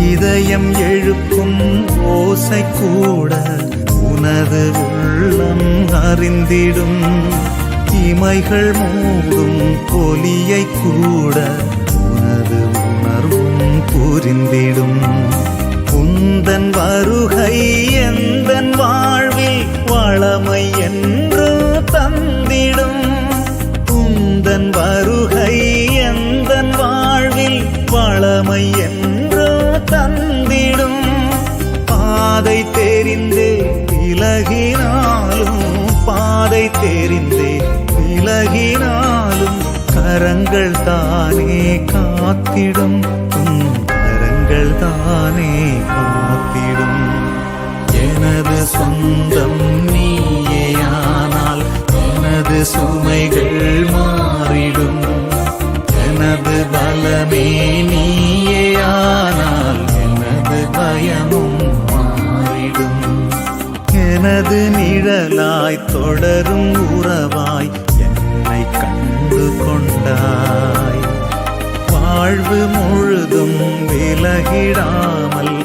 இதயம் எழுப்பும் ஓசை கூட உனது உள்ளம் அறிந்திடும். இமைகள் மூடும் ஒலியை கூட உனது உணர்வும் புரிந்திடும். உந்தன் வருகை எந்தன் வாழ்வில் வளமை என்று தந்திடும். உந்தன் வருகை எந்தன் வாழ்வில் வளமை என்று தந்திடும். பாதை தெரிந்தே விலகினாலும், பாதை தெரிந்தே விலகினாலும் கரங்கள் தானே காத்திடும். கரங்கள் தானே காத்திடும். எனது சொந்தம் நீயேயானால் எனது சுமைகள் மாறிடும். எனது பலமே நீயேயானால் எனது பயமும் மாறிடும். எனது நிழலாய் தொடரும் உறவாய் என்னை கண்டு கொண்டாய். வாழ்வு முழுதும் விலகிடாமல்